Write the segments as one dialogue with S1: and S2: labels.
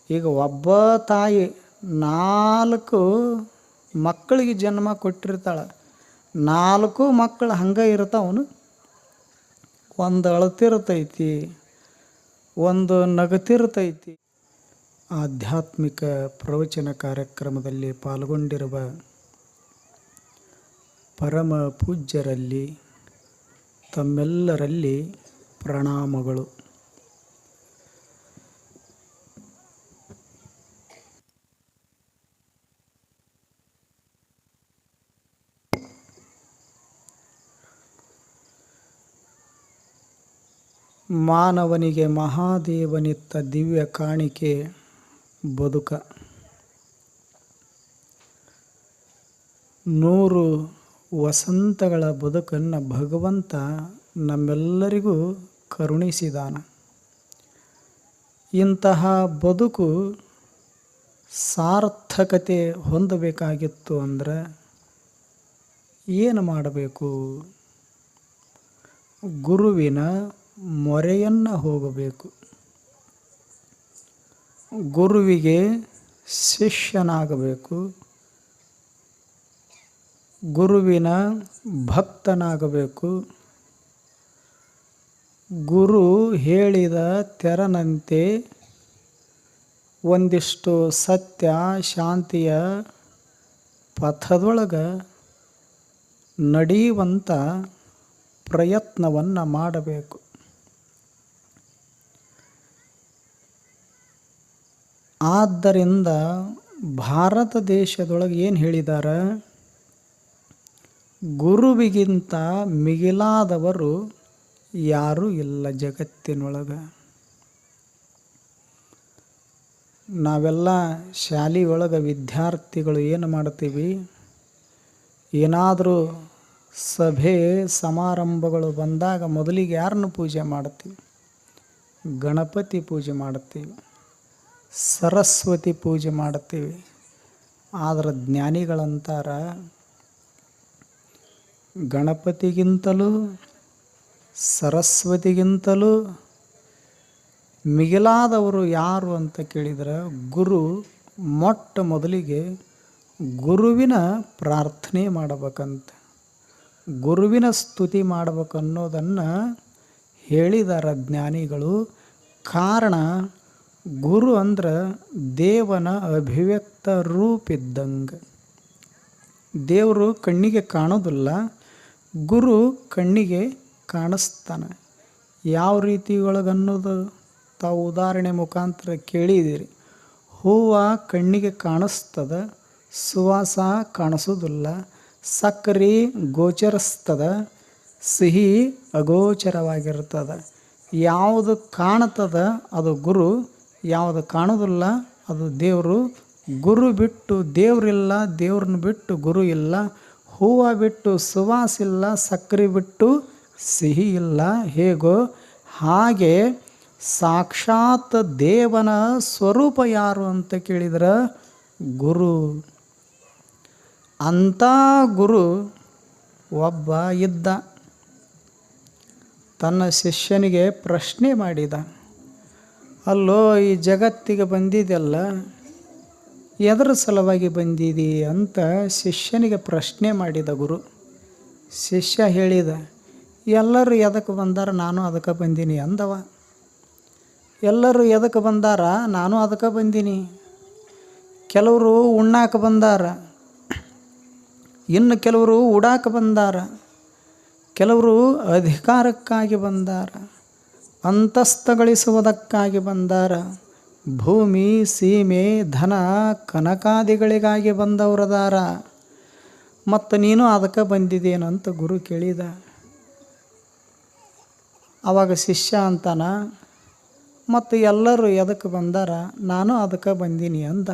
S1: ಈಗ ಒಬ್ಬ ತಾಯಿ 4 ಮಕ್ಕಳಿಗೆ ಜನ್ಮ ಕೊಟ್ಟಿರ್ತಾಳೆ. 4 ಮಕ್ಕಳು ಹಂಗೆ ಇರ್ತಾವನು. ಒಂದು ಅಳ್ತಿರ್ತೈತಿ, ಒಂದು ನಗತಿರ್ತೈತಿ. ಆಧ್ಯಾತ್ಮಿಕ ಪ್ರವಚನ ಕಾರ್ಯಕ್ರಮದಲ್ಲಿ ಪಾಲ್ಗೊಂಡಿರುವ ಪರಮ ಪೂಜ್ಯರಲ್ಲಿ ತಮ್ಮೆಲ್ಲರಲ್ಲಿ ಪ್ರಣಾಮಗಳು. ಮಾನವನಿಗೆ ಮಹಾದೇವನಿತ್ತ ದಿವ್ಯ ಕಾಣಿಕೆ ಬದುಕ. 100 ವಸಂತಗಳ ಬದುಕನ್ನು ಭಗವಂತ ನಮ್ಮೆಲ್ಲರಿಗೂ ಕರುಣಿಸಿದಾನ. ಇಂತಹ ಬದುಕು ಸಾರ್ಥಕತೆ ಹೊಂದಬೇಕಾಗಿತ್ತು ಅಂದರೆ ಏನು ಮಾಡಬೇಕು? ಗುರುವಿನ ಮೊರೆಯನ್ನು ಹೋಗಬೇಕು. ಗುರುವಿಗೆ ಶಿಷ್ಯನಾಗಬೇಕು. ಗುರುವಿನ ಭಕ್ತನಾಗಬೇಕು. ಗುರು ಹೇಳಿದ ತೆರನಂತೆ ಒಂದಿಷ್ಟು ಸತ್ಯ ಶಾಂತಿಯ ಪಥದೊಳಗೆ ನಡೆಯುವಂಥ ಪ್ರಯತ್ನವನ್ನು ಮಾಡಬೇಕು. ಆದ್ದರಿಂದ ಭಾರತ ದೇಶದೊಳಗೆ ಏನು ಹೇಳಿದ್ದಾರೆ? ಗುರುವಿಗಿಂತ ಮಿಗಿಲಾದವರು ಯಾರೂ ಇಲ್ಲ ಜಗತ್ತಿನೊಳಗೆ. ನಾವೆಲ್ಲ ಶಾಲೆಯೊಳಗೆ ವಿದ್ಯಾರ್ಥಿಗಳು ಏನು ಮಾಡ್ತೀವಿ? ಏನಾದರೂ ಸಭೆ ಸಮಾರಂಭಗಳು ಬಂದಾಗ ಮೊದಲಿಗೆ ಯಾರನ್ನು ಪೂಜೆ ಮಾಡ್ತೀವಿ? ಗಣಪತಿ ಪೂಜೆ ಮಾಡ್ತೀವಿ, ಸರಸ್ವತಿ ಪೂಜೆ ಮಾಡ್ತೀವಿ. ಆದರೆ ಜ್ಞಾನಿಗಳಂತಾರ ಗಣಪತಿಗಿಂತಲೂ ಸರಸ್ವತಿಗಿಂತಲೂ ಮಿಗಿಲಾದವರು ಯಾರು ಅಂತ ಕೇಳಿದರೆ ಗುರು. ಮೊಟ್ಟ ಮೊದಲಿಗೆ ಗುರುವಿನ ಪ್ರಾರ್ಥನೆ ಮಾಡಬೇಕಂತ, ಗುರುವಿನ ಸ್ತುತಿ ಮಾಡಬೇಕನ್ನೋದನ್ನು ಹೇಳಿದಾರ ಜ್ಞಾನಿಗಳು. ಕಾರಣ, ಗುರು ಅಂದ್ರೆ ದೇವನ ಅಭಿವ್ಯಕ್ತ ರೂಪಿದ್ದಂಗೆ. ದೇವರು ಕಣ್ಣಿಗೆ ಕಾಣೋದಿಲ್ಲ, ಗುರು ಕಣ್ಣಿಗೆ ಕಾಣಿಸ್ತಾನೆ. ಯಾವ ರೀತಿ ಒಳಗನ್ನೋದು ತಾವು ಉದಾಹರಣೆ ಮುಖಾಂತರ ಕೇಳಿದ್ದೀರಿ. ಹೂವು ಕಣ್ಣಿಗೆ ಕಾಣಿಸ್ತದ, ಸುವಾಸ ಕಾಣಿಸೋದಿಲ್ಲ. ಸಕ್ಕರೆ ಗೋಚರಿಸ್ತದ, ಸಿಹಿ ಅಗೋಚರವಾಗಿರ್ತದೆ. ಯಾವುದು ಕಾಣ್ತದ ಅದು ಗುರು, ಯಾವುದು ಕಾಣೋದಿಲ್ಲ ಅದು ದೇವರು. ಗುರು ಬಿಟ್ಟು ದೇವರಿಲ್ಲ, ದೇವ್ರನ್ನ ಬಿಟ್ಟು ಗುರು ಇಲ್ಲ. ಹೂವು ಬಿಟ್ಟು ಸುವಾಸ ಇಲ್ಲ, ಸಕ್ಕರೆ ಬಿಟ್ಟು ಸಿಹಿ ಇಲ್ಲ. ಹೇಗೋ ಹಾಗೆ ಸಾಕ್ಷಾತ್ ದೇವನ ಸ್ವರೂಪ ಯಾರು ಅಂತ ಕೇಳಿದ್ರೆ ಗುರು. ಅಂಥ ಗುರು ಒಬ್ಬ ಇದ್ದ. ತನ್ನ ಶಿಷ್ಯನಿಗೆ ಪ್ರಶ್ನೆ ಮಾಡಿದ, ಅಲ್ಲೋ ಈ ಜಗತ್ತಿಗೆ ಬಂದಿದೆಯಲ್ಲ, ಎದರ ಸಲುವಾಗಿ ಬಂದಿದಿ ಅಂತ ಶಿಷ್ಯನಿಗೆ ಪ್ರಶ್ನೆ ಮಾಡಿದ ಗುರು. ಶಿಷ್ಯ ಹೇಳಿದ, ಎಲ್ಲರೂ ಎದಕ್ಕೆ ಬಂದಾರ, ನಾನು ಅದಕ್ಕೆ ಬಂದೀನಿ ಅಂದವ. ಎಲ್ಲರೂ ಎದಕ್ಕೆ ಬಂದಾರ, ನಾನು ಅದಕ್ಕೆ ಬಂದೀನಿ. ಕೆಲವರು ಉಣ್ಣಾಕ ಬಂದಾರ, ಇನ್ನು ಕೆಲವರು ಉಡಾಕ ಬಂದಾರ, ಕೆಲವರು ಅಧಿಕಾರಕ್ಕಾಗಿ ಬಂದಾರ, ಅಂತಸ್ತು ಗಳಿಸುವುದಕ್ಕಾಗಿ ಬಂದಾರ, ಭೂಮಿ ಸೀಮೆ ಧನ ಕನಕಾದಿಗಳಿಗಾಗಿ ಬಂದವರದಾರ. ಮತ್ತು ನೀನು ಅದಕ್ಕೆ ಬಂದಿದ್ದೇನಂತ ಗುರು ಕೇಳಿದ. ಆವಾಗ ಶಿಷ್ಯ ಅಂತಾನ, ಮತ್ತು ಎಲ್ಲರೂ ಎದಕ್ಕೆ ಬಂದಾರ, ನಾನು ಅದಕ್ಕೆ ಬಂದೀನಿ ಅಂದ.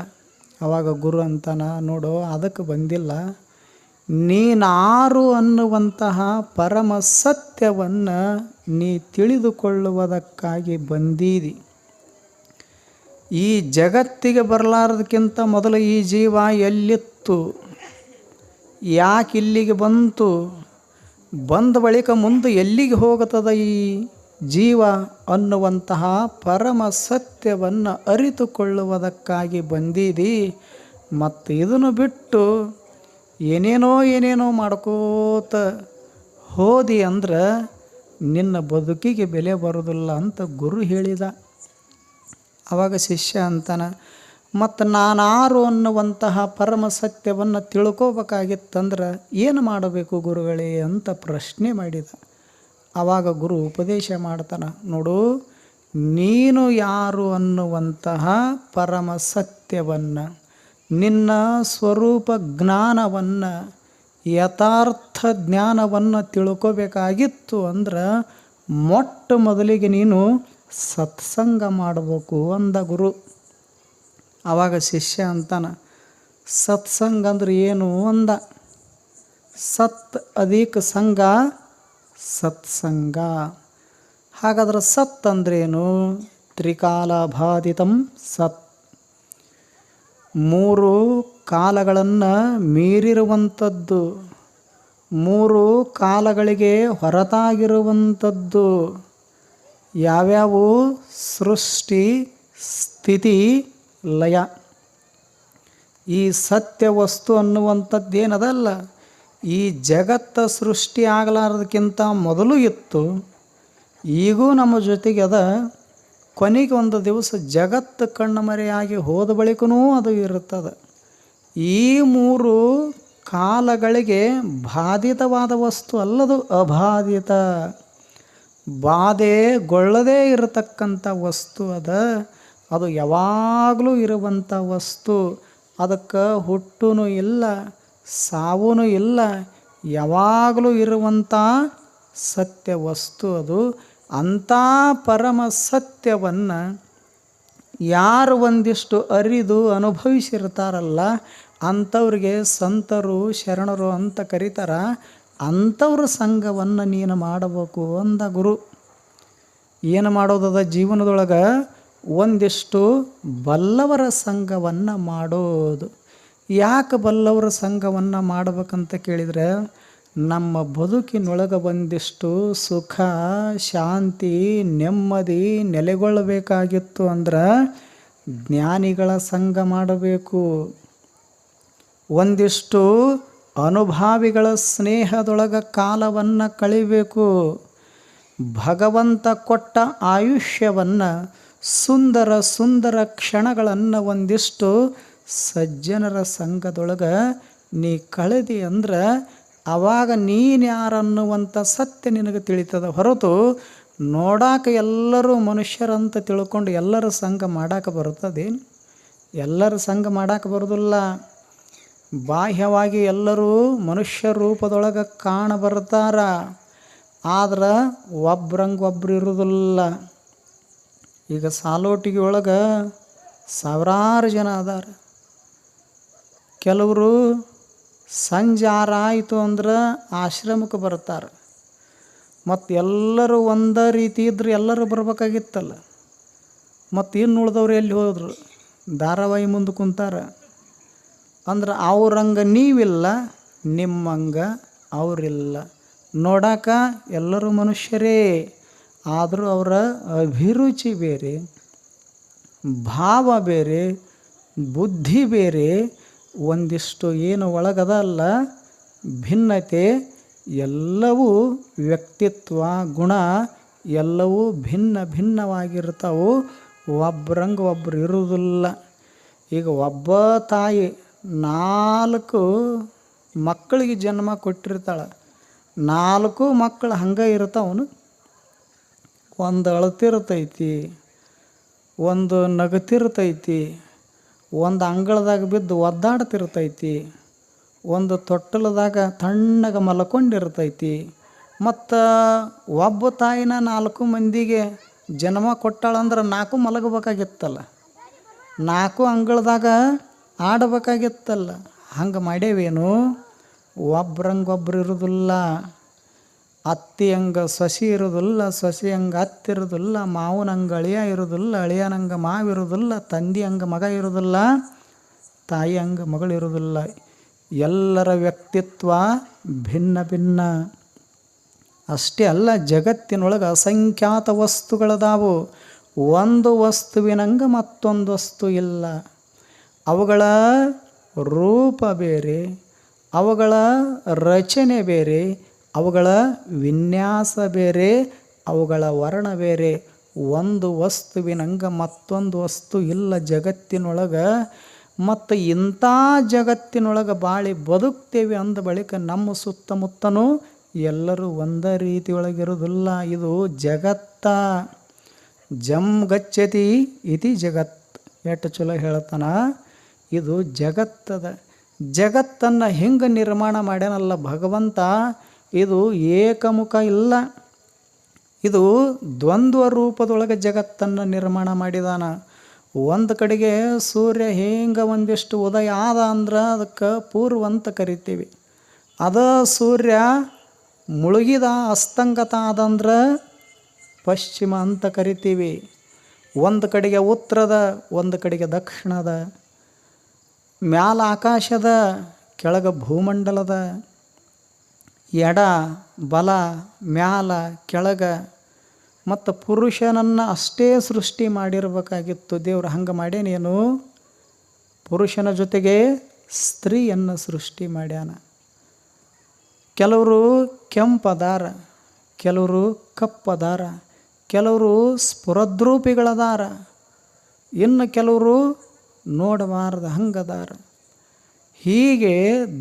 S1: ಆವಾಗ ಗುರು ಅಂತಾನ, ನೋಡು ಅದಕ್ಕೆ ಬಂದಿಲ್ಲ, ನೀನಾರು ಅನ್ನುವಂತಹ ಪರಮ ಸತ್ಯವನ್ನು ನೀ ತಿಳಿದುಕೊಳ್ಳುವುದಕ್ಕಾಗಿ ಬಂದೀದಿ. ಈ ಜಗತ್ತಿಗೆ ಬರಲಾರದಕ್ಕಿಂತ ಮೊದಲು ಈ ಜೀವ ಎಲ್ಲಿತ್ತು, ಯಾಕೆ ಇಲ್ಲಿಗೆ ಬಂತು, ಬಂದ ಬಳಿಕ ಮುಂದೆ ಎಲ್ಲಿಗೆ ಹೋಗುತ್ತದೆ ಈ ಜೀವ ಅನ್ನುವಂತಹ ಪರಮ ಸತ್ಯವನ್ನು ಅರಿತುಕೊಳ್ಳುವುದಕ್ಕಾಗಿ ಬಂದಿದಿ. ಮತ್ತು ಇದನ್ನು ಬಿಟ್ಟು ಏನೇನೋ ಮಾಡ್ಕೋತ ಹೋದಿ ಅಂದ್ರೆ ನಿನ್ನ ಬದುಕಿಗೆ ಬೆಲೆ ಬರೋದಿಲ್ಲ ಅಂತ ಗುರು ಹೇಳಿದ. ಆವಾಗ ಶಿಷ್ಯ ಅಂತಾನೆ, ಮತ್ತು ನಾನಾರು ಅನ್ನುವಂತಹ ಪರಮ ಸತ್ಯವನ್ನು ತಿಳ್ಕೋಬೇಕಾಗಿತ್ತಂದ್ರೆ ಏನು ಮಾಡಬೇಕು ಗುರುಗಳೇ ಅಂತ ಪ್ರಶ್ನೆ ಮಾಡಿದ. ಆವಾಗ ಗುರು ಉಪದೇಶ ಮಾಡ್ತಾನೆ, ನೋಡು, ನೀನು ಯಾರು ಅನ್ನುವಂತಹ ಪರಮ ಸತ್ಯವನ್ನು, ನಿನ್ನ ಸ್ವರೂಪ ಜ್ಞಾನವನ್ನು, ಯಥಾರ್ಥ ಜ್ಞಾನವನ್ನು ತಿಳ್ಕೋಬೇಕಾಗಿತ್ತು ಅಂದ್ರೆ ಮೊಟ್ಟ ಮೊದಲಿಗೆ ನೀನು ಸತ್ಸಂಗ ಮಾಡಬೇಕು ಅಂದ ಗುರು. ಆವಾಗ ಶಿಷ್ಯ ಅಂತಾನೆ, ಸತ್ಸಂಗ ಅಂದ್ರೆ ಏನು ಅಂದ. ಸತ್ ಅಧಿಕ ಸಂಘ ಸತ್ಸಂಗ. ಹಾಗಾದ್ರೆ ಸತ್ ಅಂದ್ರೇನು? ತ್ರಿಕಾಲಬಾಧಿತಂ ಸತ್, ಮೂರು ಕಾಲಗಳನ್ನು ಮೀರಿರುವಂಥದ್ದು, ಮೂರು ಕಾಲಗಳಿಗೆ ಹೊರತಾಗಿರುವಂಥದ್ದು. ಯಾವ್ಯಾವು? ಸೃಷ್ಟಿ, ಸ್ಥಿತಿ, ಲಯ. ಈ ಸತ್ಯ ವಸ್ತು ಅನ್ನುವಂಥದ್ದೇನದಲ್ಲ, ಈ ಜಗತ್ತ ಸೃಷ್ಟಿ ಆಗಲಾರದಕ್ಕಿಂತ ಮೊದಲು ಇತ್ತು, ಈಗೂ ನಮ್ಮ ಜೊತೆಗೆ ಅದ. ಕೊನೆಗೆ ಒಂದು ದಿವಸ ಜಗತ್ತು ಕಣ್ಣಮರೆಯಾಗಿ ಹೋದ ಬಳಿಕನೂ ಅದು ಇರುತ್ತದೆ. ಈ ಮೂರು ಕಾಲಗಳಿಗೆ ಬಾಧಿತವಾದ ವಸ್ತು ಅಲ್ಲದು, ಅಬಾಧಿತ, ಬಾಧೆಗೊಳ್ಳದೇ ಇರತಕ್ಕಂಥ ವಸ್ತು ಅದು ಯಾವಾಗಲೂ ಇರುವಂಥ ವಸ್ತು. ಅದಕ್ಕೆ ಹುಟ್ಟೂ ಇಲ್ಲ, ಸಾವೂ ಇಲ್ಲ, ಯಾವಾಗಲೂ ಇರುವಂಥ ಸತ್ಯ ವಸ್ತು ಅದು. ಅಂಥ ಪರಮ ಸತ್ಯವನ್ನು ಯಾರು ಒಂದಿಷ್ಟು ಅರಿದು ಅನುಭವಿಸಿರ್ತಾರಲ್ಲ ಅಂಥವ್ರಿಗೆ ಸಂತರು ಶರಣರು ಅಂತ ಕರೀತಾರ. ಅಂಥವ್ರ ಸಂಘವನ್ನು ನೀನು ಮಾಡಬೇಕು ಅಂದ ಗುರು. ಏನು ಮಾಡೋದದ ಜೀವನದೊಳಗೆ? ಒಂದಿಷ್ಟು ಬಲ್ಲವರ ಸಂಘವನ್ನು ಮಾಡೋದು. ಯಾಕೆ ಬಲ್ಲವರ ಸಂಘವನ್ನು ಮಾಡಬೇಕಂತ ಕೇಳಿದರೆ, ನಮ್ಮ ಬದುಕಿನೊಳಗೆ ಒಂದಿಷ್ಟು ಸುಖ, ಶಾಂತಿ, ನೆಮ್ಮದಿ ನೆಲೆಗೊಳ್ಳಬೇಕಾಗಿತ್ತು ಅಂದ್ರೆ ಜ್ಞಾನಿಗಳ ಸಂಘ ಮಾಡಬೇಕು. ಒಂದಿಷ್ಟು ಅನುಭಾವಿಗಳ ಸ್ನೇಹದೊಳಗೆ ಕಾಲವನ್ನು ಕಳಿಬೇಕು. ಭಗವಂತ ಕೊಟ್ಟ ಆಯುಷ್ಯವನ್ನು, ಸುಂದರ ಸುಂದರ ಕ್ಷಣಗಳನ್ನು ಒಂದಿಷ್ಟು ಸಜ್ಜನರ ಸಂಘದೊಳಗೆ ನೀ ಕಳೆದಿ ಅಂದ್ರೆ ಆವಾಗ ನೀನು ಯಾರನ್ನುವಂಥ ಸತ್ಯ ನಿನಗೆ ತಿಳಿತದ. ಹೊರತು ನೋಡಾಕ ಎಲ್ಲರೂ ಮನುಷ್ಯರಂತ ತಿಳ್ಕೊಂಡು ಎಲ್ಲರ ಸಂಘ ಮಾಡಾಕ ಬರ್ತದೇನು? ಎಲ್ಲರ ಸಂಘ ಮಾಡಾಕ ಬರೋದಿಲ್ಲ. ಬಾಹ್ಯವಾಗಿ ಎಲ್ಲರೂ ಮನುಷ್ಯ ರೂಪದೊಳಗೆ ಕಾಣಬರ್ತಾರ, ಆದ್ರೆ ಒಬ್ರಂಗೊಬ್ರು ಇರೋದಿಲ್ಲ. ಈಗ ಸಾಲೋಟಿಗೆ ಒಳಗೆ ಸಾವಿರಾರು ಜನ ಅದಾರ. ಕೆಲವರು ಸಂಜೆ ಆರಾಯಿತು ಅಂದ್ರೆ ಆಶ್ರಮಕ್ಕೆ ಬರ್ತಾರೆ. ಮತ್ತು ಎಲ್ಲರೂ ಒಂದೇ ರೀತಿ ಇದ್ರೆ ಎಲ್ಲರೂ ಬರ್ಬೇಕಾಗಿತ್ತಲ್ಲ. ಮತ್ತು ಇನ್ನು ಉಳಿದವ್ರು ಎಲ್ಲಿ ಹೋದ್ರು? ಧಾರಾವಾಹಿ ಮುಂದೆ ಕುಂತಾರ. ಅಂದ್ರೆ ಅವ್ರಂಗೆ ನೀವಿಲ್ಲ, ನಿಮ್ಮಂಗೆ ಅವರಿಲ್ಲ. ನೋಡಾಕ ಎಲ್ಲರೂ ಮನುಷ್ಯರೇ, ಆದರೂ ಅವರ ಅಭಿರುಚಿ ಬೇರೆ, ಭಾವ ಬೇರೆ, ಬುದ್ಧಿ ಬೇರೆ. ಒಂದಿಷ್ಟು ಏನು ಒಳಗದಲ್ಲ ಭಿನ್ನತೆ, ಎಲ್ಲವೂ ವ್ಯಕ್ತಿತ್ವ ಗುಣ ಎಲ್ಲವೂ ಭಿನ್ನ ಭಿನ್ನವಾಗಿರ್ತಾವೆ. ಒಬ್ರಂಗೆ ಒಬ್ರು ಇರುವುದಿಲ್ಲ. ಈಗ ಒಬ್ಬ ತಾಯಿ 4 ಮಕ್ಕಳಿಗೆ ಜನ್ಮ ಕೊಟ್ಟಿರ್ತಾಳೆ. 4 ಮಕ್ಕಳು ಹಂಗೆ ಇರ್ತಾವನು. ಒಂದು ಅಳ್ತಿರ್ತೈತಿ, ಒಂದು ನಗತಿರ್ತೈತಿ, ಒಂದು ಅಂಗಳದಾಗ ಬಿದ್ದು ಒದ್ದಾಡ್ತಿರ್ತೈತಿ, ಒಂದು ತೊಟ್ಟಲದಾಗ ತಣ್ಣಗೆ ಮಲ್ಕೊಂಡಿರ್ತೈತಿ. ಮತ್ತು ಒಬ್ಬ ತಾಯಿನ 4 ಮಂದಿಗೆ ಜನ್ಮ ಕೊಟ್ಟಾಳಂದ್ರೆ 4 ಮಲಗಬೇಕಾಗಿತ್ತಲ್ಲ, 4 ಅಂಗಳದಾಗ ಆಡಬೇಕಾಗಿತ್ತಲ್ಲ. ಹಂಗೆ ಮಾಡ್ಯಾವೇನು? ಒಬ್ರಂಗೊಬ್ರು ಇರೋದಿಲ್ಲ. ಅತ್ತಿ ಹಂಗೆ ಸೊಸಿ ಇರೋದಿಲ್ಲ, ಸೊಸಿ ಹಂಗೆ ಅತ್ತಿ ಇರೋದಿಲ್ಲ, ಮಾವನಂಗೆ ಅಳಿಯ ಇರೋದಿಲ್ಲ, ಅಳಿಯನಂಗೆ ಮಾವಿರೋದಿಲ್ಲ, ತಂದೆ ಹಂಗೆ ಮಗ ಇರೋದಿಲ್ಲ, ತಾಯಿ ಹಂಗೆ ಮಗಳು ಇರೋದಿಲ್ಲ. ಎಲ್ಲರ ವ್ಯಕ್ತಿತ್ವ ಭಿನ್ನ ಭಿನ್ನ. ಅಷ್ಟೇ ಅಲ್ಲ, ಜಗತ್ತಿನೊಳಗೆ ಅಸಂಖ್ಯಾತ ವಸ್ತುಗಳದಾವು. ಒಂದು ವಸ್ತುವಿನಂಗೆ ಮತ್ತೊಂದು ವಸ್ತು ಇಲ್ಲ. ಅವುಗಳ ರೂಪ ಬೇರೆ, ಅವುಗಳ ರಚನೆ ಬೇರೆ, ಅವುಗಳ ವಿನ್ಯಾಸ ಬೇರೆ, ಅವುಗಳ ವರ್ಣ ಬೇರೆ. ಒಂದು ವಸ್ತುವಿನಂಗೆ ಮತ್ತೊಂದು ವಸ್ತು ಇಲ್ಲ ಜಗತ್ತಿನೊಳಗೆ. ಮತ್ತು ಇಂಥ ಜಗತ್ತಿನೊಳಗೆ ಬಾಳಿ ಬದುಕ್ತೇವೆ ಅಂದ ಬಳಿಕ ನಮ್ಮ ಸುತ್ತಮುತ್ತನೂ ಎಲ್ಲರೂ ಒಂದೇ ರೀತಿಯೊಳಗಿರೋದಿಲ್ಲ. ಇದು ಜಗತ್ತ. ಜಂ ಗಚ್ಚತಿ ಇತಿ ಜಗತ್. ಎಷ್ಟು ಚಲೋ ಹೇಳ್ತಾನ. ಇದು ಜಗತ್ತದ. ಜಗತ್ತನ್ನು ಹೆಂಗೆ ನಿರ್ಮಾಣ ಮಾಡ್ಯಾನಲ್ಲ ಭಗವಂತ, ಇದು ಏಕಮುಖ ಇಲ್ಲ. ಇದು ದ್ವಂದ್ವ ರೂಪದೊಳಗೆ ಜಗತ್ತನ್ನು ನಿರ್ಮಾಣ ಮಾಡಿದಾನ. ಒಂದು ಕಡೆಗೆ ಸೂರ್ಯ ಹೆಂಗೆ ಒಂದಿಷ್ಟು ಉದಯ ಆದ ಅಂದ್ರೆ ಅದಕ್ಕೆ ಪೂರ್ವ ಅಂತ ಕರಿತೀವಿ. ಅದ ಸೂರ್ಯ ಮುಳುಗಿದ ಅಸ್ತಂಗತ ಆದಂದ್ರೆ ಪಶ್ಚಿಮ ಅಂತ ಕರಿತೀವಿ. ಒಂದು ಕಡೆಗೆ ಉತ್ತರದ, ಒಂದು ಕಡೆಗೆ ದಕ್ಷಿಣದ, ಮ್ಯಾಲ ಆಕಾಶದ, ಕೆಳಗೆ ಭೂಮಂಡಲದ, ಎಡ ಬಲ ಮ್ಯಾಲ ಕೆಳಗ. ಮತ್ತು ಪುರುಷನನ್ನು ಅಷ್ಟೇ ಸೃಷ್ಟಿ ಮಾಡಿರಬೇಕಾಗಿತ್ತು ದೇವ್ರು. ಹಂಗೆ ಮಾಡ್ಯಾನೇನು, ಪುರುಷನ ಜೊತೆಗೆ ಸ್ತ್ರೀಯನ್ನು ಸೃಷ್ಟಿ ಮಾಡ್ಯಾನ. ಕೆಲವರು ಕೆಂಪದಾರ, ಕೆಲವರು ಕಪ್ಪದಾರ, ಕೆಲವರು ಸ್ಫುರದ್ರೂಪಿಗಳದಾರ, ಇನ್ನು ಕೆಲವರು ನೋಡಬಾರ್ದ ಹಂಗದಾರ. ಹೀಗೆ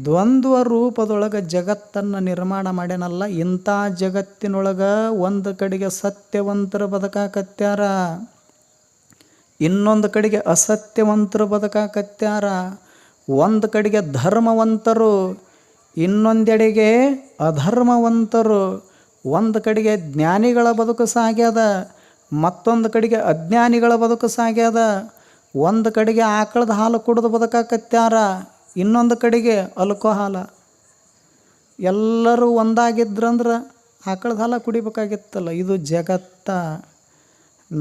S1: ದ್ವಂದ್ವ ರೂಪದೊಳಗೆ ಜಗತ್ತನ್ನು ನಿರ್ಮಾಣ ಮಾಡ್ಯಾನಲ್ಲ. ಇಂಥ ಜಗತ್ತಿನೊಳಗೆ ಒಂದು ಕಡೆಗೆ ಸತ್ಯವಂತರು ಬದುಕಾಕತ್ಯಾರ, ಇನ್ನೊಂದು ಕಡೆಗೆ ಅಸತ್ಯವಂತರು ಬದುಕಾಕತ್ಯಾರ. ಒಂದು ಕಡೆಗೆ ಧರ್ಮವಂತರು, ಇನ್ನೊಂದೆಡೆಗೆ ಅಧರ್ಮವಂತರು. ಒಂದು ಕಡೆಗೆ ಜ್ಞಾನಿಗಳ ಬದುಕು ಸಾಗ್ಯದ, ಮತ್ತೊಂದು ಕಡೆಗೆ ಅಜ್ಞಾನಿಗಳ ಬದುಕು ಸಾಗ್ಯದ. ಒಂದು ಕಡೆಗೆ ಆಕಳದ ಹಾಲು ಕುಡಿದು ಬದುಕಾಕತ್ಯಾರ, ಇನ್ನೊಂದು ಕಡೆಗೆ ಅಲ್ಕೋಹಾಲ. ಎಲ್ಲರೂ ಒಂದಾಗಿದ್ರಂದ್ರೆ ಆಕಳದ ಹಾಲು ಕುಡಿಬೇಕಾಗಿತ್ತಲ್ಲ. ಇದು ಜಗತ್ತ.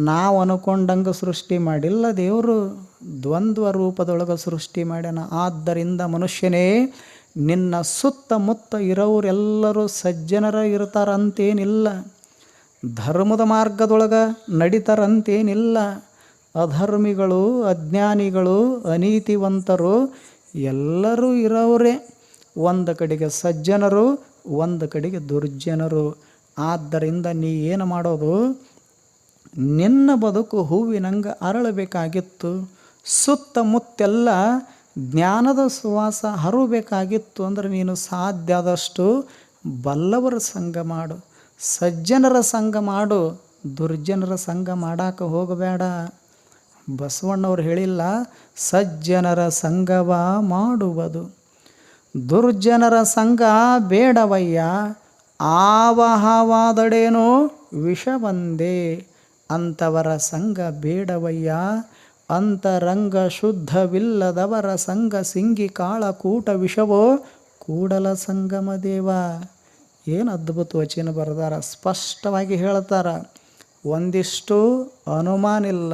S1: ನಾವು ಅನ್ಕೊಂಡಂಗೆ ಸೃಷ್ಟಿ ಮಾಡಿಲ್ಲ ದೇವರು, ದ್ವಂದ್ವ ರೂಪದೊಳಗೆ ಸೃಷ್ಟಿ ಮಾಡ್ಯಾನ. ಆದ್ದರಿಂದ ಮನುಷ್ಯನೇ, ನಿನ್ನ ಸುತ್ತಮುತ್ತ ಇರೋರೆಲ್ಲರೂ ಸಜ್ಜನರ ಇರ್ತಾರಂತೇನಿಲ್ಲ, ಧರ್ಮದ ಮಾರ್ಗದೊಳಗೆ ನಡೀತಾರಂತೇನಿಲ್ಲ. ಅಧರ್ಮಿಗಳು, ಅಜ್ಞಾನಿಗಳು, ಅನೀತಿವಂತರು ಎಲ್ಲರೂ ಇರೋರೇ. ಒಂದು ಕಡೆಗೆ ಸಜ್ಜನರು, ಒಂದು ಕಡೆಗೆ ದುರ್ಜನರು. ಆದ್ದರಿಂದ ನೀ ಏನು ಮಾಡೋದು, ನಿನ್ನ ಬದುಕು ಹೂವಿನಂಗೆ ಅರಳಬೇಕಾಗಿತ್ತು. ಸುತ್ತಮುತ್ತೆಲ್ಲ ಜ್ಞಾನದ ಸುವಾಸ ಹರಬೇಕಾಗಿತ್ತು. ಅಂದರೆ ನೀನು ಸಾಧ್ಯ ಆದಷ್ಟು ಬಲ್ಲವರ ಸಂಘ ಮಾಡು, ಸಜ್ಜನರ ಸಂಘ ಮಾಡು, ದುರ್ಜನರ ಸಂಘ ಮಾಡಾಕ ಹೋಗಬೇಡ. ಬಸವಣ್ಣವ್ರು ಹೇಳಿಲ್ಲ, ಸಜ್ಜನರ ಸಂಘವ ಮಾಡುವುದು, ದುರ್ಜನರ ಸಂಘ ಬೇಡವಯ್ಯ, ಆವಹಾವಾದಡೇನೋ ವಿಷ ಬಂದೆ, ಅಂಥವರ ಸಂಘ ಬೇಡವಯ್ಯ, ಅಂತರಂಗ ಶುದ್ಧವಿಲ್ಲದವರ ಸಂಘ ಸಿಂಗಿ ಕಾಳ ಕೂಟ ವಿಷವೋ ಕೂಡಲ ಸಂಗಮ ದೇವ. ಏನು ಅದ್ಭುತ ವಚನ ಬರೆದಾರ, ಸ್ಪಷ್ಟವಾಗಿ ಹೇಳ್ತಾರ. ಒಂದಿಷ್ಟು ಅನುಮಾನ ಇಲ್ಲ,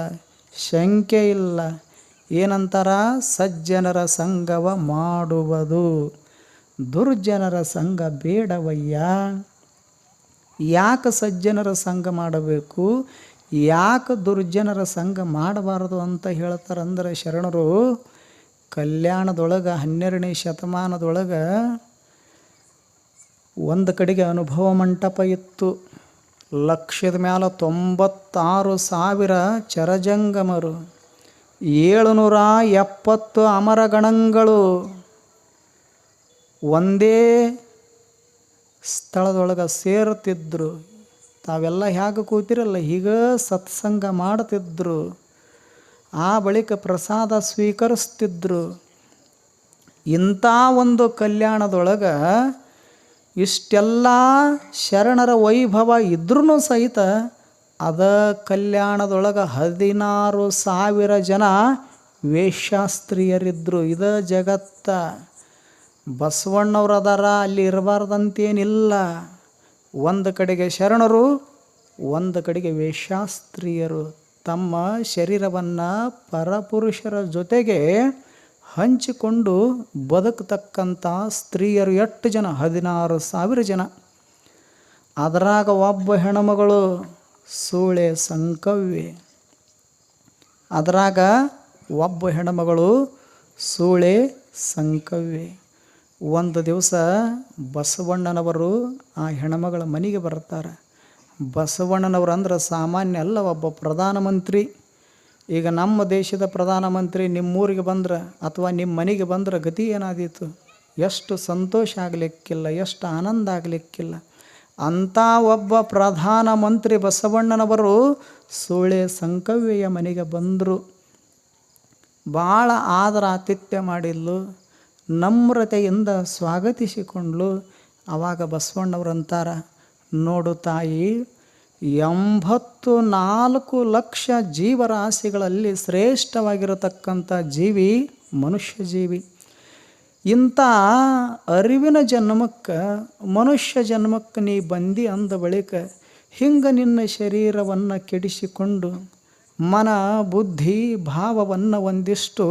S1: ಶಂಕೆ ಇಲ್ಲ. ಏನಂತಾರ, ಸಜ್ಜನರ ಸಂಘವ ಮಾಡುವುದು, ದುರ್ಜನರ ಸಂಘ ಬೇಡವಯ್ಯ. ಯಾಕೆ ಸಜ್ಜನರ ಸಂಘ ಮಾಡಬೇಕು, ಯಾಕೆ ದುರ್ಜನರ ಸಂಘ ಮಾಡಬಾರದು ಅಂತ ಹೇಳ್ತಾರಂದ್ರೆ ಶರಣರು, ಕಲ್ಯಾಣದೊಳಗೆ 12ನೇ ಶತಮಾನದೊಳಗೆ ಒಂದು ಕಡೆಗೆ ಅನುಭವ ಮಂಟಪ ಇತ್ತು. 196,000 ಚರಜಂಗಮರು, 770 ಅಮರಗಣಗಳು ಒಂದೇ ಸ್ಥಳದೊಳಗೆ ಸೇರ್ತಿದ್ರು. ತಾವೆಲ್ಲ ಹೇಗೆ ಕೂತಿರಲ್ಲ ಈಗ ಸತ್ಸಂಗ ಮಾಡ್ತಿದ್ರು. ಆ ಬಳಿಕ ಪ್ರಸಾದ ಸ್ವೀಕರಿಸ್ತಿದ್ರು. ಇಂಥ ಒಂದು ಕಲ್ಯಾಣದೊಳಗೆ ಇಷ್ಟೆಲ್ಲ ಶರಣರ ವೈಭವ ಇದ್ರೂ ಸಹಿತ ಅದ ಕಲ್ಯಾಣದೊಳಗೆ 16,000 ಜನ ವೇಶ್ಯಾಸ್ತ್ರೀಯರಿದ್ದರು. ಇದ ಜಗತ್ತ. ಬಸವಣ್ಣವ್ರು ಅದಾರ, ಅಲ್ಲಿ ಇರಬಾರ್ದಂತೇನಿಲ್ಲ. ಒಂದು ಕಡೆಗೆ ಶರಣರು, ಒಂದು ಕಡೆಗೆ ವೇಶ್ಯಾಸ್ತ್ರೀಯರು. ತಮ್ಮ ಶರೀರವನ್ನು ಪರಪುರುಷರ ಜೊತೆಗೆ ಹಂಚಿಕೊಂಡು ಬದುಕತಕ್ಕಂಥ ಸ್ತ್ರೀಯರು ಎಷ್ಟು ಜನ, 16,000 ಜನ. ಅದರಾಗ ಒಬ್ಬ ಹೆಣ್ಮಗಳು ಸೂಳೆ ಸಂಕವ್ವೆ. ಅದರಾಗ ಒಬ್ಬ ಹೆಣ್ಮಗಳು ಸೂಳೆ ಸಂಕವ್ವೆ. ಒಂದು ದಿವಸ ಬಸವಣ್ಣನವರು ಆ ಹೆಣ್ಮಗಳ ಮನೆಗೆ ಬರ್ತಾರೆ. ಬಸವಣ್ಣನವರು ಅಂದ್ರೆ ಸಾಮಾನ್ಯ ಅಲ್ಲ, ಒಬ್ಬ ಪ್ರಧಾನಮಂತ್ರಿ. ಈಗ ನಮ್ಮ ದೇಶದ ಪ್ರಧಾನಮಂತ್ರಿ ನಿಮ್ಮೂರಿಗೆ ಬಂದ್ರೆ ಅಥವಾ ನಿಮ್ಮ ಮನೆಗೆ ಬಂದ್ರೆ ಗತಿ ಏನಾದೀತು? ಎಷ್ಟು ಸಂತೋಷ ಆಗಲಿಕ್ಕಿಲ್ಲ, ಎಷ್ಟು ಆನಂದ ಆಗಲಿಕ್ಕಿಲ್ಲ. ಅಂಥ ಒಬ್ಬ ಪ್ರಧಾನಮಂತ್ರಿ ಬಸವಣ್ಣನವರು ಸೂಳೆ ಸಂಕವ್ವೆಯ ಮನೆಗೆ ಬಂದರು. ಭಾಳ ಆದರ ಆತಿಥ್ಯ ಮಾಡಿದ್ಲು, ನಮ್ರತೆಯಿಂದ ಸ್ವಾಗತಿಸಿಕೊಂಡ್ಲು. ಆವಾಗ ಬಸವಣ್ಣವ್ರು ಅಂತಾರ, ನೋಡು ತಾಯಿ, 84 ಲಕ್ಷ ಜೀವರಾಶಿಗಳಲ್ಲಿ ಶ್ರೇಷ್ಠವಾಗಿರತಕ್ಕಂಥ ಜೀವಿ ಮನುಷ್ಯ ಜೀವಿ. ಇಂಥ ಅರಿವಿನ ಜನ್ಮಕ್ಕೆ, ಮನುಷ್ಯ ಜನ್ಮಕ್ಕೆ ನೀ ಬಂದಿ ಅಂದ ಬಳಿಕ ಹಿಂಗೆ ನಿನ್ನ ಶರೀರವನ್ನು ಕೆಡಿಸಿಕೊಂಡು ಮನ ಬುದ್ಧಿ ಭಾವವನ್ನು ಒಂದಿಷ್ಟು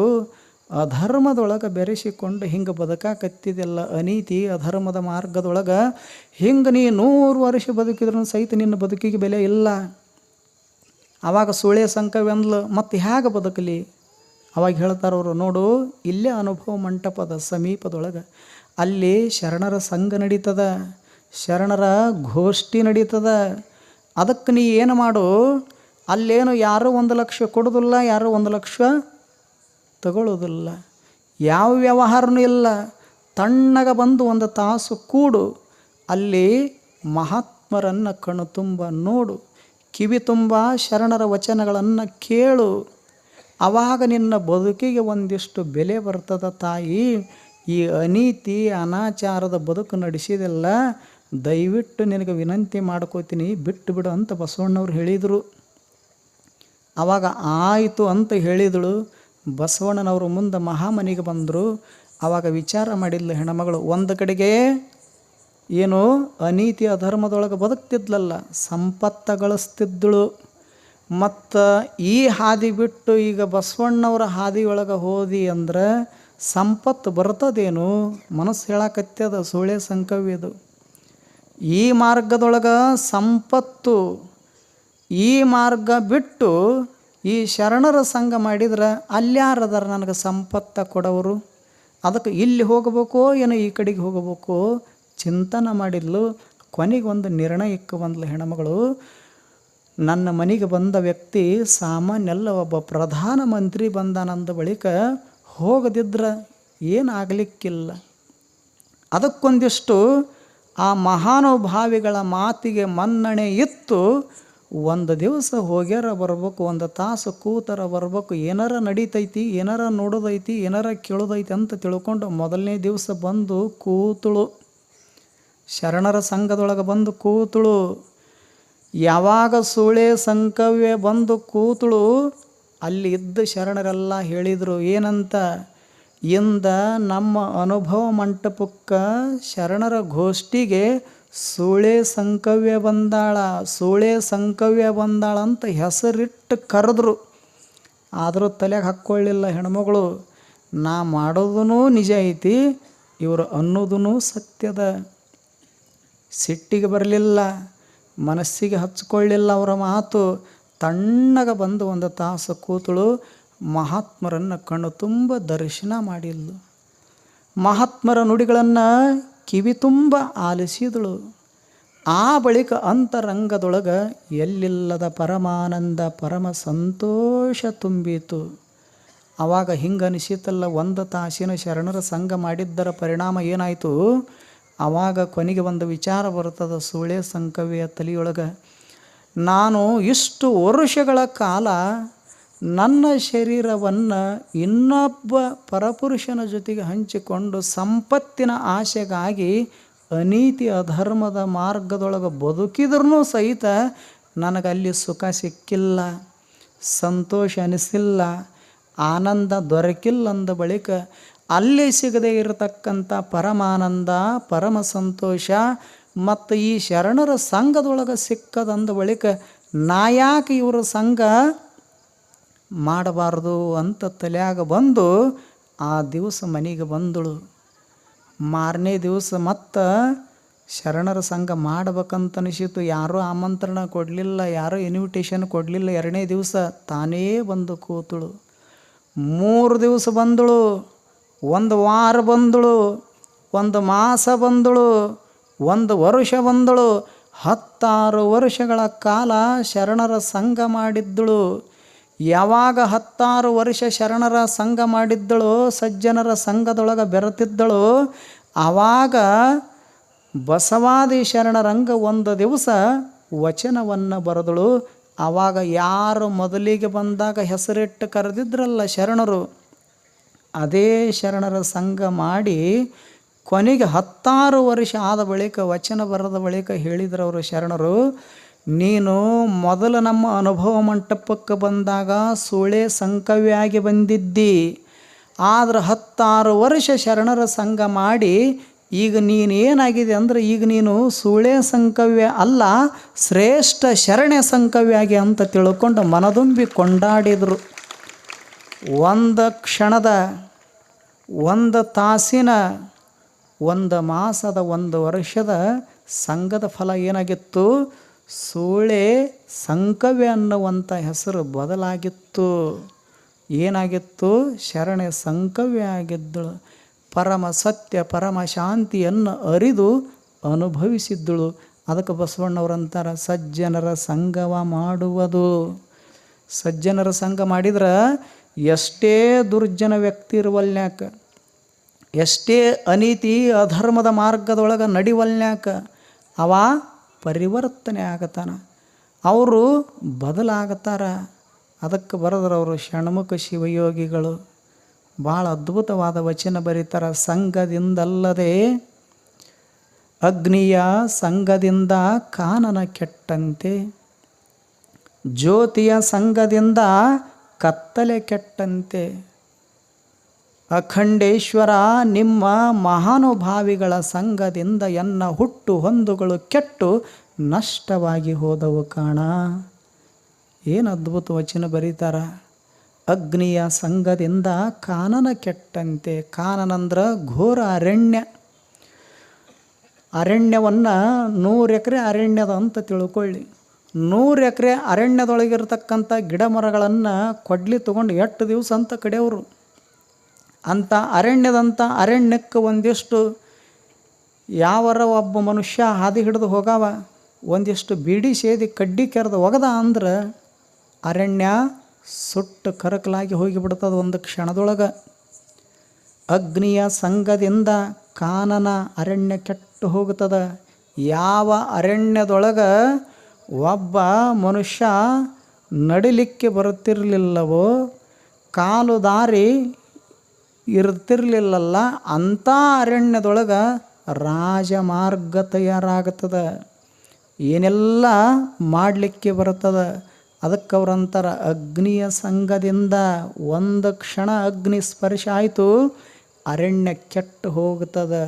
S1: ಅಧರ್ಮದೊಳಗೆ ಬೆರೆಸಿಕೊಂಡು ಹಿಂಗೆ ಬದುಕಾಕತ್ತಿದೆಲ್ಲ. ಅನೀತಿ ಅಧರ್ಮದ ಮಾರ್ಗದೊಳಗೆ ಹಿಂಗೆ ನೀ 100 ವರ್ಷ ಬದುಕಿದ್ರೂ ಸಹಿತ ನಿನ್ನ ಬದುಕಿಗೆ ಬೆಲೆ ಇಲ್ಲ. ಆವಾಗ ಸೂಳೆ ಸಂಕವ್ವೆ ಅಂದ್ಲು, ಮತ್ತು ಹೇಗೆ ಬದುಕಲಿ? ಅವಾಗ ಹೇಳ್ತಾರವರು, ನೋಡು, ಇಲ್ಲೇ ಅನುಭವ ಮಂಟಪದ ಸಮೀಪದೊಳಗೆ ಅಲ್ಲಿ ಶರಣರ ಸಂಘ ನಡೀತದ, ಶರಣರ ಗೋಷ್ಠಿ ನಡೀತದ. ಅದಕ್ಕೆ ನೀ ಏನು ಮಾಡು, ಅಲ್ಲೇನು ಯಾರೂ 1 ಲಕ್ಷ ಕೊಡೋದಿಲ್ಲ, ಯಾರೂ 1 ಲಕ್ಷ ತಗೊಳ್ಳೋದಿಲ್ಲ, ಯಾವ ವ್ಯವಹಾರನೂ ಇಲ್ಲ. ತಣ್ಣಗೆ ಬಂದು 1 ತಾಸು ಕೂಡು, ಅಲ್ಲಿ ಮಹಾತ್ಮರನ್ನು ಕಣ್ಣು ತುಂಬ ನೋಡು, ಕಿವಿ ತುಂಬ ಶರಣರ ವಚನಗಳನ್ನು ಕೇಳು. ಆವಾಗ ನಿನ್ನ ಬದುಕಿಗೆ ಒಂದಿಷ್ಟು ಬೆಲೆ ಬರ್ತದ ತಾಯಿ. ಈ ಅನೀತಿ ಅನಾಚಾರದ ಬದುಕು ನಡೆಸಿದೆಲ್ಲ, ದಯವಿಟ್ಟು ನಿನಗೆ ವಿನಂತಿ ಮಾಡ್ಕೋತೀನಿ, ಬಿಟ್ಟು ಬಿಡು ಅಂತ ಬಸವಣ್ಣವ್ರು ಹೇಳಿದರು. ಆವಾಗ ಆಯಿತು ಅಂತ ಹೇಳಿದಳು. ಬಸವಣ್ಣನವರು ಮುಂದೆ ಮಹಾಮನಿಗೆ ಬಂದರು. ಆವಾಗ ವಿಚಾರ ಮಾಡಿದ್ಲು ಹೆಣ್ಮಗಳು. ಒಂದು ಕಡೆಗೆ ಏನು ಅನೀತಿ ಅಧರ್ಮದೊಳಗೆ ಬದುಕ್ತಿದ್ಲಲ್ಲ, ಸಂಪತ್ತ ಗಳಿಸ್ತಿದ್ದಳು. ಮತ್ತು ಈ ಹಾದಿ ಬಿಟ್ಟು ಈಗ ಬಸವಣ್ಣವರ ಹಾದಿಯೊಳಗೆ ಹೋದಿ ಅಂದ್ರೆ ಸಂಪತ್ತು ಬರ್ತದೇನು? ಮನಸ್ಸು ಹೇಳಕತ್ತದ ಸೂಳೆ ಸಂಕವ್ಯದು. ಈ ಮಾರ್ಗದೊಳಗೆ ಸಂಪತ್ತು, ಈ ಮಾರ್ಗ ಬಿಟ್ಟು ಈ ಶರಣರ ಸಂಘ ಮಾಡಿದ್ರೆ ಅಲ್ಯಾರದಾರ ನನಗೆ ಸಂಪತ್ತ ಕೊಡೋರು? ಅದಕ್ಕೆ ಇಲ್ಲಿ ಹೋಗಬೇಕೋ ಏನೋ ಈ ಕಡೆಗೆ ಹೋಗಬೇಕೋ ಚಿಂತನೆ ಮಾಡಿದ್ಲು. ಕೊನೆಗೆ ಒಂದು ನಿರ್ಣಯಕ್ಕೆ ಬಂದ್ಲು ಹೆಣ್ಮಗಳು. ನನ್ನ ಮನೆಗೆ ಬಂದ ವ್ಯಕ್ತಿ ಸಾಮಾನ್ಯ ಅಲ್ಲ, ಒಬ್ಬ ಪ್ರಧಾನಮಂತ್ರಿ ಬಂದಾನಂದ ಬಳಿಕ ಹೋಗದಿದ್ರೆ ಏನಾಗಲಿಕ್ಕಿಲ್ಲ. ಅದಕ್ಕೊಂದಿಷ್ಟು ಆ ಮಹಾನುಭಾವಿಗಳ ಮಾತಿಗೆ ಮನ್ನಣೆ ಇತ್ತು. ಒಂದು ದಿವಸ ಹೋಗ್ಯಾರ ಬರ್ಬೇಕು, 1 ತಾಸು ಕೂತರ ಬರ್ಬೇಕು, ಏನಾರ ನಡೀತೈತಿ, ಏನಾರ ನೋಡೋದೈತಿ, ಏನಾರ ಕೇಳೋದೈತಿ ಅಂತ ತಿಳ್ಕೊಂಡು ಮೊದಲನೇ ದಿವಸ ಬಂದು ಕೂತಳು. ಶರಣರ ಸಂಘದೊಳಗೆ ಬಂದು ಕೂತಳು. ಯಾವಾಗ ಸೂಳೆ ಸಂಕವ್ಯ ಬಂದು ಕೂತಳು, ಅಲ್ಲಿ ಇದ್ದ ಶರಣರೆಲ್ಲ ಹೇಳಿದರು ಏನಂತ, ಇಂದ ನಮ್ಮ ಅನುಭವ ಮಂಟಪಕ್ಕೆ ಶರಣರ ಗೋಷ್ಠಿಗೆ ಸೂಳೆ ಸಂಕವ್ಯ ಬಂದಾಳ, ಸೂಳೆ ಸಂಕವ್ಯ ಬಂದಾಳ ಅಂತ ಹೆಸರಿಟ್ಟು ಕರೆದ್ರು. ಆದರೂ ತಲೆಗೆ ಹಾಕ್ಕೊಳ್ಳಿಲ್ಲ ಹೆಣ್ಮಗಳು. ನಾ ಮಾಡೋದೂ ನಿಜ ಐತಿ, ಇವರು ಅನ್ನೋದೂ ಸತ್ಯದ. ಸಿಟ್ಟಿಗೆ ಬರಲಿಲ್ಲ, ಮನಸ್ಸಿಗೆ ಹಚ್ಕೊಳ್ಳಿಲ್ಲ ಅವರ ಮಾತು. ತಣ್ಣಗೆ ಬಂದು 1 ತಾಸು ಕೂತಳು. ಮಹಾತ್ಮರನ್ನು ಕಣ್ಣು ತುಂಬ ದರ್ಶನ ಮಾಡಿದ್ಲು. ಮಹಾತ್ಮರ ನುಡಿಗಳನ್ನು ಕಿವಿ ತುಂಬ ಆಲಿಸಿದಳು. ಆ ಬಳಿಕ ಅಂತರಂಗದೊಳಗೆ ಎಲ್ಲಿಲ್ಲದ ಪರಮಾನಂದ, ಪರಮ ಸಂತೋಷ ತುಂಬಿತು. ಆವಾಗ ಹಿಂಗೆ ಅನಿಸಿತಲ್ಲ, 1 ತಾಸಿನ ಶರಣರ ಸಂಘ ಮಾಡಿದ್ದರ ಪರಿಣಾಮ ಏನಾಯಿತು? ಆವಾಗ ಕೊನೆಗೆ ಒಂದು ವಿಚಾರ ಬರ್ತದೆ ಸೂಳೆ ಸಂಕವ್ಯ ತಲೆಯೊಳಗೆ. ನಾನು ಇಷ್ಟು ವರ್ಷಗಳ ಕಾಲ ನನ್ನ ಶರೀರವನ್ನು ಇನ್ನೊಬ್ಬ ಪರಪುರುಷನ ಜೊತೆಗೆ ಹಂಚಿಕೊಂಡು ಸಂಪತ್ತಿನ ಆಸೆಗಾಗಿ ಅನೀತಿ ಅಧರ್ಮದ ಮಾರ್ಗದೊಳಗೆ ಬದುಕಿದ್ರೂ ಸಹಿತ ನನಗಲ್ಲಿ ಸುಖ ಸಿಕ್ಕಿಲ್ಲ, ಸಂತೋಷ ಅನಿಸಿಲ್ಲ, ಆನಂದ ದೊರಕಿಲ್ಲ. ಅಂದ ಬಳಿಕ ಅಲ್ಲಿ ಸಿಗದೇ ಇರತಕ್ಕಂಥ ಪರಮಾನಂದ, ಪರಮ ಸಂತೋಷ ಮತ್ತು ಈ ಶರಣರ ಸಂಘದೊಳಗೆ ಸಿಕ್ಕದಂದ ಬಳಿಕ ನಾ ಯಾಕೆ ಇವರ ಸಂಘ ಮಾಡಬಾರ್ದು ಅಂತ ತಲೆಯಾಗ ಬಂದು ಆ ದಿವಸ ಮನೆಗೆ ಬಂದಳು. ಮಾರನೇ ದಿವಸ ಮತ್ತು ಶರಣರ ಸಂಘ ಮಾಡ್ಬೇಕಂತ ಅನಿಸಿತು. ಯಾರೂ ಆಮಂತ್ರಣ ಕೊಡಲಿಲ್ಲ, ಯಾರೂ ಇನ್ವಿಟೇಷನ್ ಕೊಡಲಿಲ್ಲ. 2ನೇ ದಿವಸ ತಾನೇ ಬಂದು ಕೂತಳು. 3 ದಿವಸ ಬಂದಳು, 1 ವಾರ ಬಂದಳು, 1 ಮಾಸ ಬಂದಳು, 1 ವರ್ಷ ಬಂದಳು. 16 ವರ್ಷಗಳ ಕಾಲ ಶರಣರ ಸಂಘ ಮಾಡಿದ್ದಳು. ಯಾವಾಗ 16 ವರ್ಷ ಶರಣರ ಸಂಘ ಮಾಡಿದ್ದಳು, ಸಜ್ಜನರ ಸಂಘದೊಳಗೆ ಬೆರೆತಿದ್ದಳು, ಆವಾಗ ಬಸವಾದಿ ಶರಣರಂಗ ಒಂದು ದಿವಸ ವಚನವನ್ನು ಬರೆದಳು. ಆವಾಗ ಯಾರು ಮೊದಲಿಗೆ ಬಂದಾಗ ಹೆಸರಿಟ್ಟು ಕರೆದಿದ್ರಲ್ಲ ಶರಣರು, ಅದೇ ಶರಣರ ಸಂಘ ಮಾಡಿ ಕೊನೆಗೆ 16 ವರ್ಷ ಆದ ಬಳಿಕ ವಚನ ಬರೆದ ಬಳಿಕ ಹೇಳಿದ್ರವರು ಶರಣರು, ನೀನು ಮೊದಲು ನಮ್ಮ ಅನುಭವ ಮಂಟಪಕ್ಕೆ ಬಂದಾಗ ಸೂಳೆ ಸಂಕವ್ಯಾಗಿ ಬಂದಿದ್ದಿ. ಆದ್ರೆ 16 ವರ್ಷ ಶರಣರ ಸಂಘ ಮಾಡಿ ಈಗ ನೀನೇನಾಗಿದೆ ಅಂದರೆ ಈಗ ನೀನು ಸೂಳೆ ಸಂಕವ್ಯ ಅಲ್ಲ, ಶ್ರೇಷ್ಠ ಶರಣೆ ಸಂಕವ್ಯಾಗಿ ಅಂತ ತಿಳ್ಕೊಂಡು ಮನದುಂಬಿ ಕೊಂಡಾಡಿದರು. 1 ಕ್ಷಣದ, 1 ತಾಸಿನ, 1 ಮಾಸದ, 1 ವರ್ಷದ ಸಂಘದ ಫಲ ಏನಾಗಿತ್ತು? ಸೂಳೆ ಸಂಕವ್ಯ ಅನ್ನುವಂಥ ಹೆಸರು ಬದಲಾಗಿತ್ತು. ಏನಾಗಿತ್ತು? ಶರಣೆ ಸಂಕವ್ಯ ಆಗಿದ್ದಳು. ಪರಮ ಸತ್ಯ ಪರಮ ಶಾಂತಿಯನ್ನು ಅರಿದು ಅನುಭವಿಸಿದ್ದಳು. ಅದಕ್ಕೆ ಬಸವಣ್ಣವರಂತಾರೆ, ಸಜ್ಜನರ ಸಂಘವ ಮಾಡುವುದು. ಸಜ್ಜನರ ಸಂಘ ಮಾಡಿದ್ರೆ ಎಷ್ಟೇ ದುರ್ಜನ ವ್ಯಕ್ತಿ ಇರುವಲ್ನ್ಯಾಕ, ಎಷ್ಟೇ ಅನೀತಿ ಅಧರ್ಮದ ಮಾರ್ಗದೊಳಗೆ ನಡಿವಲ್ನ್ಯಾಕ ಅವ ಪರಿವರ್ತನೆ ಆಗತಾನ, ಅವರು ಬದಲಾಗತ್ತಾರ. ಅದಕ್ಕೆ ಬರೆದ್ರವರು ಷಣ್ಮುಖ ಶಿವಯೋಗಿಗಳು ಭಾಳ ಅದ್ಭುತವಾದ ವಚನ ಬರೀತಾರೆ. ಸಂಘದಿಂದಲ್ಲದೆ ಅಗ್ನಿಯ ಸಂಘದಿಂದ ಕಾನನ ಕೆಟ್ಟಂತೆ, ಜ್ಯೋತಿಯ ಸಂಘದಿಂದ ಕತ್ತಲೆ ಕೆಟ್ಟಂತೆ. ಅಖಂಡೇಶ್ವರ ನಿಮ್ಮ ಮಹಾನುಭಾವಿಗಳ ಸಂಘದಿಂದ ಎನ್ನ ಹುಟ್ಟು ಹೊಂದುಗಳು ಕೆಟ್ಟು ನಷ್ಟವಾಗಿ ಹೋದವು ಕಾಣ. ಏನು ಅದ್ಭುತ ವಚನ ಬರೀತಾರ. ಅಗ್ನಿಯ ಸಂಘದಿಂದ ಕಾನನ ಕೆಟ್ಟಂತೆ. ಕಾನನಂದ್ರೆ ಘೋರ ಅರಣ್ಯ. ಅರಣ್ಯವನ್ನು 100 ಎಕರೆ ಅರಣ್ಯದ ಅಂತ ತಿಳ್ಕೊಳ್ಳಿ. 100 ಎಕರೆ ಅರಣ್ಯದೊಳಗಿರ್ತಕ್ಕಂಥ ಗಿಡ ಮರಗಳನ್ನು ಕೊಡ್ಲಿ ತೊಗೊಂಡು 8 ದಿವಸ ಅಂತ ಕಡೆಯವರು. ಅಂಥ ಅರಣ್ಯಕ್ಕೆ ಒಂದಿಷ್ಟು ಯಾವರ ಒಬ್ಬ ಮನುಷ್ಯ ಹಾದಿ ಹಿಡಿದು ಹೋಗವ, ಒಂದಿಷ್ಟು ಬೀಡಿ ಸೇದಿ ಕಡ್ಡಿ ಕೆರೆದು ಒಗದ ಅಂದ್ರೆ ಅರಣ್ಯ ಸುಟ್ಟು ಕರಕಲಾಗಿ ಹೋಗಿಬಿಡ್ತದೆ 1 ಕ್ಷಣದೊಳಗೆ. ಅಗ್ನಿಯ ಸಂಘದಿಂದ ಕಾನನ ಅರಣ್ಯ ಕೆಟ್ಟು ಹೋಗ್ತದೆ. ಯಾವ ಅರಣ್ಯದೊಳಗೆ ಒಬ್ಬ ಮನುಷ್ಯ ನಡಿಲಿಕ್ಕೆ ಬರುತ್ತಿರಲಿಲ್ಲವೋ, ಕಾಲು ದಾರಿ ಇರ್ತಿರ್ಲಿಲ್ಲಲ್ಲ, ಅಂಥ ಅರಣ್ಯದೊಳಗೆ ರಾಜಮಾರ್ಗ ತಯಾರಾಗ್ತದೆ. ಏನೆಲ್ಲ ಮಾಡಲಿಕ್ಕೆ ಬರ್ತದೆ. ಅದಕ್ಕೆ ಅವ್ರಂತರ ಅಗ್ನಿಯ ಸಂಘದಿಂದ 1 ಕ್ಷಣ ಅಗ್ನಿ ಸ್ಪರ್ಶ ಆಯಿತು, ಅರಣ್ಯ ಕೆಟ್ಟು ಹೋಗ್ತದೆ.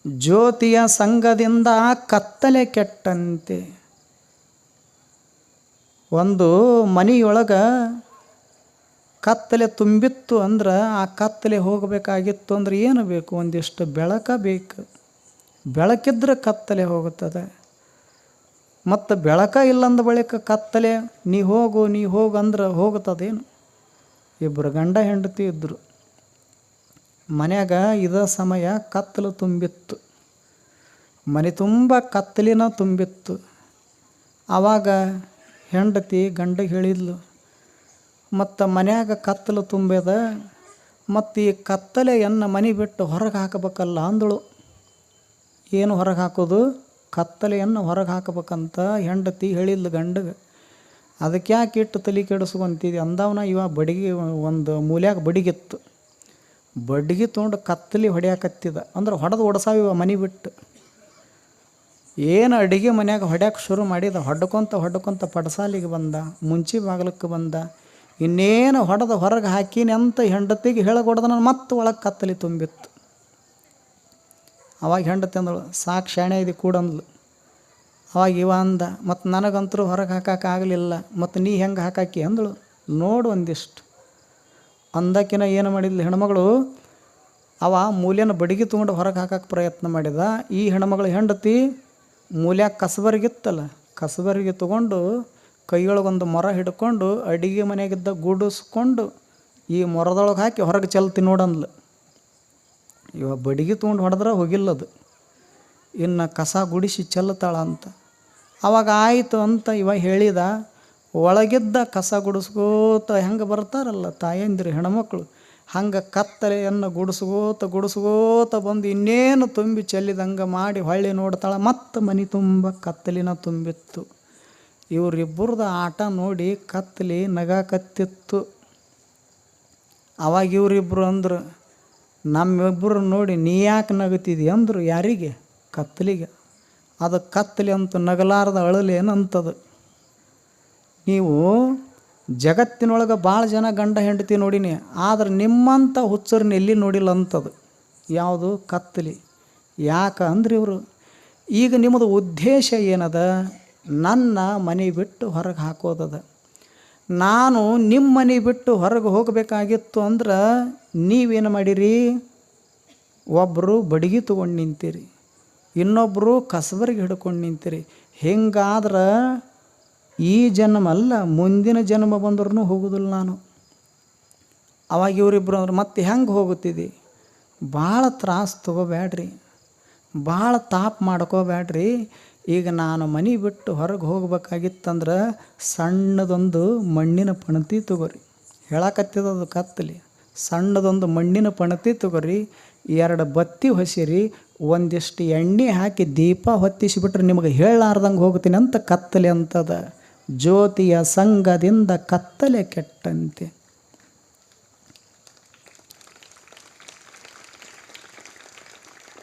S1: ಜ್ಯೋತಿಯ ಸಂಘದಿಂದ ಕತ್ತಲೆ ಕೆಟ್ಟಂತೆ. ಒಂದು ಮನೆಯೊಳಗೆ ಕತ್ತಲೆ ತುಂಬಿತ್ತು ಅಂದ್ರೆ ಆ ಕತ್ತಲೆ ಹೋಗಬೇಕಾಗಿತ್ತು ಅಂದ್ರೆ ಏನು ಬೇಕು? ಒಂದಿಷ್ಟು ಬೆಳಕ ಬೇಕು. ಬೆಳಕಿದ್ರೆ ಕತ್ತಲೆ ಹೋಗುತ್ತದೆ. ಮತ್ತು ಬೆಳಕ ಇಲ್ಲಂದ ಬಳಿಕ ಕತ್ತಲೆ ನೀ ಹೋಗು ಅಂದ್ರೆ ಹೋಗುತ್ತದೇನು? ಇಬ್ಬರು ಗಂಡ ಹೆಂಡತಿ ಇದ್ದರು. ಮನ್ಯಾಗ ಇದ ಸಮಯ ಕತ್ತಲು ತುಂಬಿತ್ತು, ಮನೆ ತುಂಬ ಕತ್ತಲಿನ ತುಂಬಿತ್ತು. ಆವಾಗ ಹೆಂಡತಿ ಗಂಡಗೆ ಹೇಳಿದ್ಲು, ಮತ್ತು ಮನ್ಯಾಗ ಕತ್ತಲು ತುಂಬ್ಯದ, ಮತ್ತು ಈ ಕತ್ತಲೆಯನ್ನು ಮನೆ ಬಿಟ್ಟು ಹೊರಗೆ ಹಾಕಬೇಕಲ್ಲ ಅಂದಳು. ಏನು ಹೊರಗೆ ಹಾಕೋದು? ಕತ್ತಲೆಯನ್ನು ಹೊರಗೆ ಹಾಕಬೇಕಂತ ಹೆಂಡತಿ ಹೇಳಿದ್ಲು ಗಂಡಗೆ. ಅದಕ್ಕೆ ಯಾಕೆ ಇಟ್ಟು ತಲೆ ಕೆಡಿಸ್ಕೊಂತಿದ್ದೆ ಅಂದವನ ಇವ ಬಡಿಗೆ ಒಂದು ಮೂಲ್ಯಾಗ ಬಡಿಗಿತ್ತು. ಬಡ್ಗಿ ತೊಗೊಂಡು ಕತ್ತಲಿ ಹೊಡ್ಯಾಕತ್ತಿದ. ಅಂದ್ರೆ ಹೊಡೆದು ಓಡಿಸಾವಿವ ಮನೆ ಬಿಟ್ಟು. ಏನು ಅಡುಗೆ ಮನ್ಯಾಗ ಹೊಡ್ಯಾಕೆ ಶುರು ಮಾಡಿದ. ಹೊಡ್ಕೊತ ಪಡಸಾಲಿಗೆ ಬಂದ, ಮುಂಚೆ ಬಾಗಿಲಕ್ಕೆ ಬಂದ. ಇನ್ನೇನು ಹೊಡೆದು ಹೊರಗೆ ಹಾಕೀನಿ ಅಂತ ಹೆಂಡತಿಗೆ ಹೇಳಗೊಡ್ದ. ನಾನು ಮತ್ತೆ ಒಳಗೆ ಕತ್ತಲಿ ತುಂಬಿತ್ತು. ಅವಾಗ ಹೆಂಡತಿ ಅಂದಳು, ಸಾಕು ಶಾಣೆ ಇದು ಕೂಡ ಅಂದ್ಲು. ಅವಾಗ ಇವ ಅಂದ, ಮತ್ತು ನನಗಂತರೂ ಹೊರಗೆ ಹಾಕೋಕ್ಕಾಗಲಿಲ್ಲ, ಮತ್ತು ನೀ ಹೆಂಗೆ ಹಾಕಾಕಿ ಅಂದಳು. ನೋಡು ಒಂದಿಷ್ಟು ಅಂದಕಿನ ಏನು ಮಾಡಿದ್ಲು ಹೆಣ್ಮಗಳು, ಅವ ಮೂಲ್ಯನ ಬಡಿಗೆ ತೊಗೊಂಡು ಹೊರಗೆ ಹಾಕಕ್ಕೆ ಪ್ರಯತ್ನ ಮಾಡಿದ. ಈ ಹೆಣ್ಮಗಳು ಹೆಂಡತಿ ಮೂಲ್ಯಾಗ ಕಸಬರಿಗಿತ್ತಲ್ಲ, ಕಸಬರಿಗೆ ತೊಗೊಂಡು ಕೈಯೊಳಗೊಂದು ಮೊರ ಹಿಡ್ಕೊಂಡು ಅಡಿಗೆ ಮನೆಯಾಗಿದ್ದ ಗೂಡಿಸ್ಕೊಂಡು ಈ ಮೊರದೊಳಗೆ ಹಾಕಿ ಹೊರಗೆ ಚೆಲ್ತಿ ನೋಡಂದ್ಲು. ಇವ ಬಡಿಗೆ ತೊಗೊಂಡು ಹೊಡೆದ್ರೆ ಹೋಗಿಲ್ಲದು, ಇನ್ನು ಕಸ ಗುಡಿಸಿ ಚೆಲ್ಲತಾಳ ಅಂತ. ಅವಾಗ ಆಯಿತು ಅಂತ ಇವ ಹೇಳಿದ. ಒಳಗಿದ್ದ ಕಸ ಗುಡಿಸ್ಕೋತ ಹೆಂಗೆ ಬರ್ತಾರಲ್ಲ ತಾಯಂದಿರು ಹೆಣ್ಮಕ್ಳು, ಹಂಗೆ ಕತ್ತಲೆಯನ್ನು ಗುಡಿಸ್ಕೋತ ಬಂದು ಇನ್ನೇನು ತುಂಬಿ ಚೆಲ್ಲಿದಂಗೆ ಮಾಡಿ ಹೊಳ್ಳಿ ನೋಡ್ತಾಳೆ. ಮತ್ತು ಮನೆ ತುಂಬ ಕತ್ತಲಿನ ತುಂಬಿತ್ತು. ಇವರಿಬ್ಬರದ ಆಟ ನೋಡಿ ಕತ್ತಲಿ ನಗಾಕತ್ತಿತ್ತು. ಅವಾಗ ಇವರಿಬ್ಬರು ಅಂದರು, ನಮ್ಮಿಬ್ಬರು ನೋಡಿ ನೀ ಯಾಕೆ ನಗುತ್ತಿದ್ದಿ ಅಂದರು. ಯಾರಿಗೆ? ಕತ್ತಲಿಗೆ. ಅದು ಕತ್ತಲಿ ಅಂತ ನಗಲಾರದ ಅಳಲೇನಂತದು. ನೀವು ಜಗತ್ತಿನೊಳಗೆ ಭಾಳ ಜನ ಗಂಡ ಹೆಂಡತಿ ನೋಡಿನಿ, ಆದ್ರೆ ನಿಮ್ಮಂಥ ಹುಚ್ಚರನ್ನ ಎಲ್ಲಿ ನೋಡಿಲ್ಲ ಅಂತದು. ಯಾವುದು? ಕತ್ತಲಿ. ಯಾಕೆ ಅಂದ್ರೆ ಇವರು ಈಗ ನಿಮ್ಮದು ಉದ್ದೇಶ ಏನದ? ನನ್ನ ಮನೆ ಬಿಟ್ಟು ಹೊರಗೆ ಹಾಕೋದದ. ನಾನು ನಿಮ್ಮ ಮನೆ ಬಿಟ್ಟು ಹೊರಗೆ ಹೋಗಬೇಕಾಗಿತ್ತು ಅಂದ್ರೆ ನೀವೇನು ಮಾಡಿರಿ? ಒಬ್ಬರು ಬಡಿಗೆ ತೊಗೊಂಡು ನಿಂತೀರಿ, ಇನ್ನೊಬ್ಬರು ಕಸಬರಿಗೆ ಹಿಡ್ಕೊಂಡು ನಿಂತೀರಿ. ಹಿಂಗಾದ್ರೆ ಈ ಜನ್ಮ ಅಲ್ಲ, ಮುಂದಿನ ಜನ್ಮ ಬಂದ್ರೂ ಹೋಗೋದಿಲ್ಲ ನಾನು. ಅವಾಗ ಇವರಿಬ್ಬರು ಅಂದ್ರೆ ಮತ್ತೆ ಹೆಂಗೆ ಹೋಗುತ್ತಿದ್ದಿ? ಭಾಳ ತ್ರಾಸು ತಗೋಬೇಡ್ರಿ, ಭಾಳ ತಾಪ ಮಾಡ್ಕೋಬೇಡ್ರಿ. ಈಗ ನಾನು ಮನೆ ಬಿಟ್ಟು ಹೊರಗೆ ಹೋಗ್ಬೇಕಾಗಿತ್ತಂದ್ರೆ ಸಣ್ಣದೊಂದು ಮಣ್ಣಿನ ಪಣತಿ ತಗೋರಿ. ಹೇಳಕತ್ತಿದ್ದು ಕತ್ತಲಿ. ಸಣ್ಣದೊಂದು ಮಣ್ಣಿನ ಪಣತಿ ತಗೋರಿ, 2 ಬತ್ತಿ ಹೊಸಿರಿ, ಒಂದಿಷ್ಟು ಎಣ್ಣೆ ಹಾಕಿ ದೀಪ ಹೊತ್ತಿಸಿಬಿಟ್ರೆ ನಿಮಗೆ ಹೇಳಾರ್ದಂಗೆ ಹೋಗ್ತೀನಿ ಅಂತ ಕತ್ತಲೆ ಅಂತದ. ಜ್ಯೋತಿಯ ಸಂಘದಿಂದ ಕತ್ತಲೆ ಕೆಟ್ಟಂತೆ.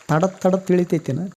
S1: ತಡ ತಿಳಿತೈತಿನ?